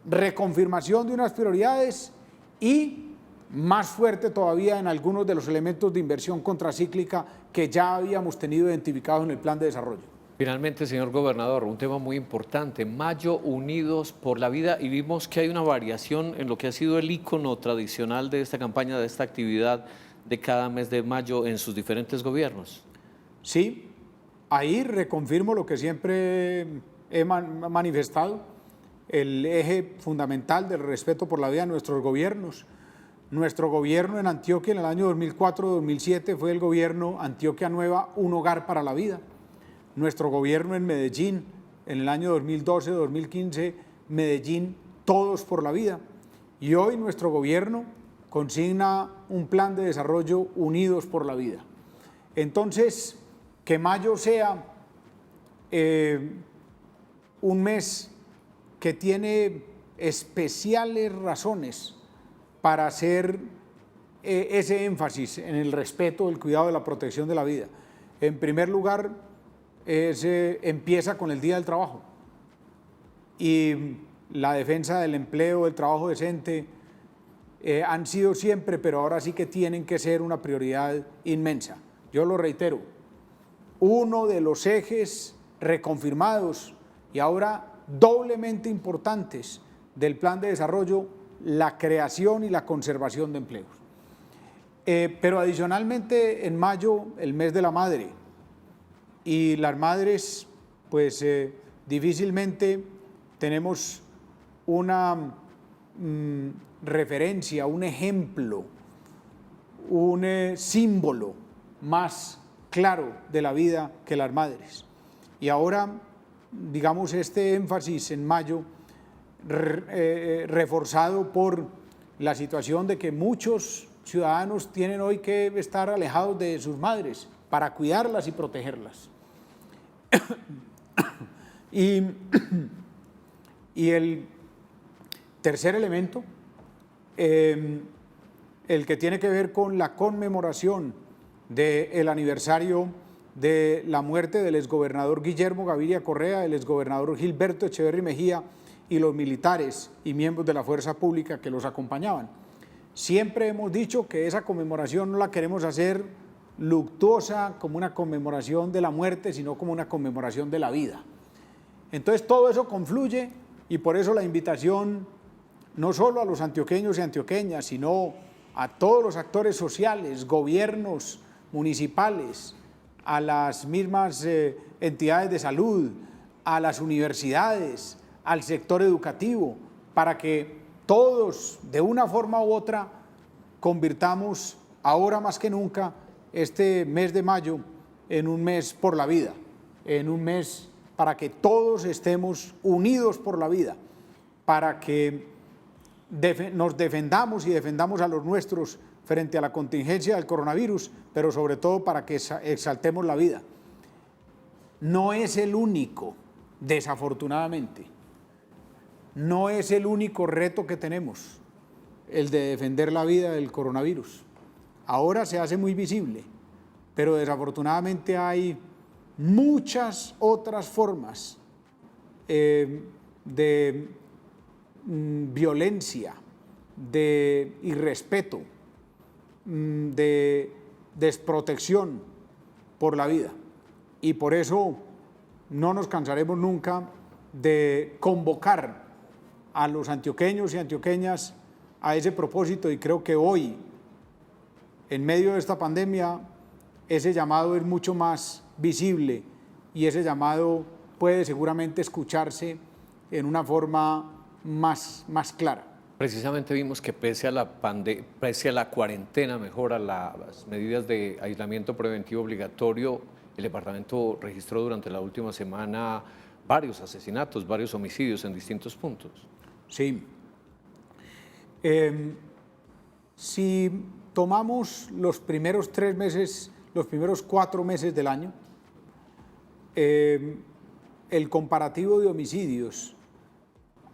reconfirmación de unas prioridades y más fuerte todavía en algunos de los elementos de inversión contracíclica que ya habíamos tenido identificados en el plan de desarrollo. Finalmente, señor gobernador, un tema muy importante, Mayo Unidos por la Vida, y vimos que hay una variación en lo que ha sido el ícono tradicional de esta campaña, de esta actividad de cada mes de mayo en sus diferentes gobiernos. Sí, ahí reconfirmo lo que siempre he manifestado, el eje fundamental del respeto por la vida de nuestros gobiernos. Nuestro gobierno en Antioquia en el año 2004-2007 fue el gobierno Antioquia Nueva, un hogar para la vida. Nuestro gobierno en Medellín en el año 2012-2015, Medellín, todos por la vida. Y hoy nuestro gobierno consigna un plan de desarrollo unidos por la vida. Entonces, que mayo sea un mes que tiene especiales razones para hacer ese énfasis en el respeto, el cuidado de la protección de la vida. En primer lugar, empieza con el Día del Trabajo y la defensa del empleo, del trabajo decente, han sido siempre, pero ahora sí que tienen que ser una prioridad inmensa. Yo lo reitero, uno de los ejes reconfirmados y ahora doblemente importantes del plan de desarrollo, la creación y la conservación de empleos. Pero adicionalmente en mayo, el mes de la madre, y las madres, pues difícilmente tenemos una referencia, un ejemplo, un símbolo más claro de la vida que las madres. Y ahora, digamos, este énfasis en mayo, reforzado por la situación de que muchos ciudadanos tienen hoy que estar alejados de sus madres para cuidarlas y protegerlas. Y el tercer elemento, el que tiene que ver con la conmemoración del aniversario de la muerte del exgobernador Guillermo Gaviria Correa, el exgobernador Gilberto Echeverry Mejía y los militares y miembros de la fuerza pública que los acompañaban. Siempre hemos dicho que esa conmemoración no la queremos hacer luctuosa como una conmemoración de la muerte, sino como una conmemoración de la vida. Entonces todo eso confluye y por eso la invitación no solo a los antioqueños y antioqueñas, sino a todos los actores sociales, gobiernos municipales, a las mismas entidades de salud, a las universidades, al sector educativo, para que todos, de una forma u otra, convirtamos ahora más que nunca este mes de mayo en un mes por la vida, en un mes para que todos estemos unidos por la vida, para que nos defendamos y defendamos a los nuestros frente a la contingencia del coronavirus, pero sobre todo para que exaltemos la vida. No es el único, desafortunadamente, no es el único reto que tenemos, el de defender la vida del coronavirus. Ahora se hace muy visible, pero desafortunadamente hay muchas otras formas de violencia, de irrespeto, de desprotección por la vida. Y por eso no nos cansaremos nunca de convocar a los antioqueños y antioqueñas a ese propósito, y creo que hoy, en medio de esta pandemia, ese llamado es mucho más visible y ese llamado puede seguramente escucharse en una forma más clara. Precisamente vimos que pese a la cuarentena, a las medidas de aislamiento preventivo obligatorio, el departamento registró durante la última semana varios asesinatos, varios homicidios en distintos puntos. Sí. Si tomamos los primeros 3 meses, los primeros 4 meses del año, el comparativo de homicidios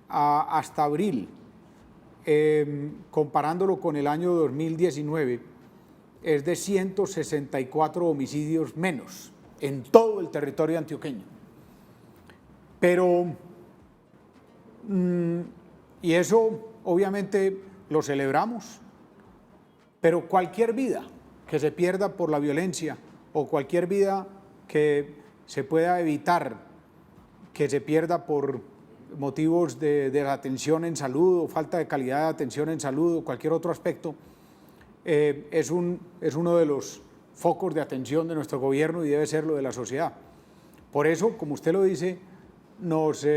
hasta abril, comparándolo con el año 2019, es de 164 homicidios menos en todo el territorio antioqueño. Pero, y eso obviamente lo celebramos, pero cualquier vida que se pierda por la violencia o cualquier vida que se pueda evitar que se pierda por motivos de atención en salud o falta de calidad de atención en salud o cualquier otro aspecto, es uno de los focos de atención de nuestro gobierno y debe serlo de la sociedad. Por eso, como usted lo dice, nos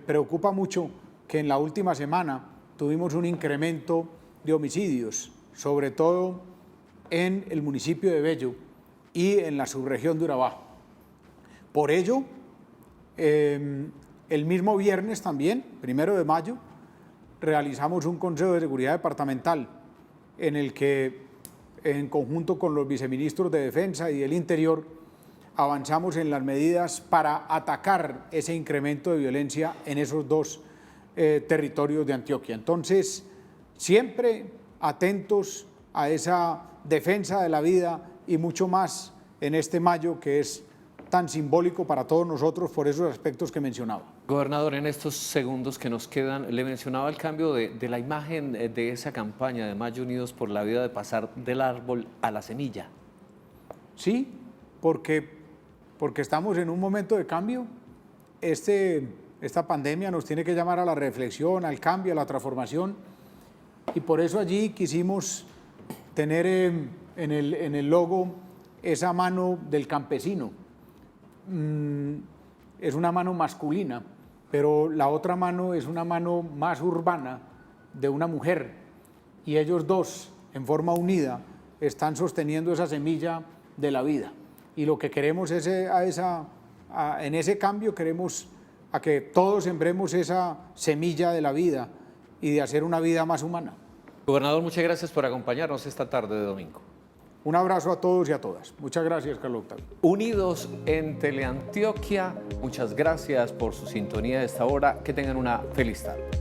preocupa mucho que en la última semana tuvimos un incremento de homicidios, sobre todo en el municipio de Bello y en la subregión de Urabá. Por ello, el mismo viernes también, 1 de mayo, realizamos un Consejo de Seguridad Departamental en el que, en conjunto con los viceministros de Defensa y del Interior, avanzamos en las medidas para atacar ese incremento de violencia en esos dos territorios de Antioquia. Entonces, siempre atentos a esa defensa de la vida y mucho más en este mayo que es tan simbólico para todos nosotros por esos aspectos que mencionaba. Gobernador, en estos segundos que nos quedan, le mencionaba el cambio de la imagen de esa campaña de Mayo Unidos por la Vida, de pasar del árbol a la semilla. Sí, porque estamos en un momento de cambio. Esta pandemia nos tiene que llamar a la reflexión, al cambio, a la transformación, y por eso allí quisimos tener en el logo esa mano del campesino. Es una mano masculina, pero la otra mano es una mano más urbana de una mujer, y ellos dos, en forma unida, están sosteniendo esa semilla de la vida. Y lo que queremos es en ese cambio queremos a que todos sembremos esa semilla de la vida y de hacer una vida más humana. Gobernador, muchas gracias por acompañarnos esta tarde de domingo. Un abrazo a todos y a todas. Muchas gracias, Carlos Octavio. Unidos en Teleantioquia, muchas gracias por su sintonía de esta hora. Que tengan una feliz tarde.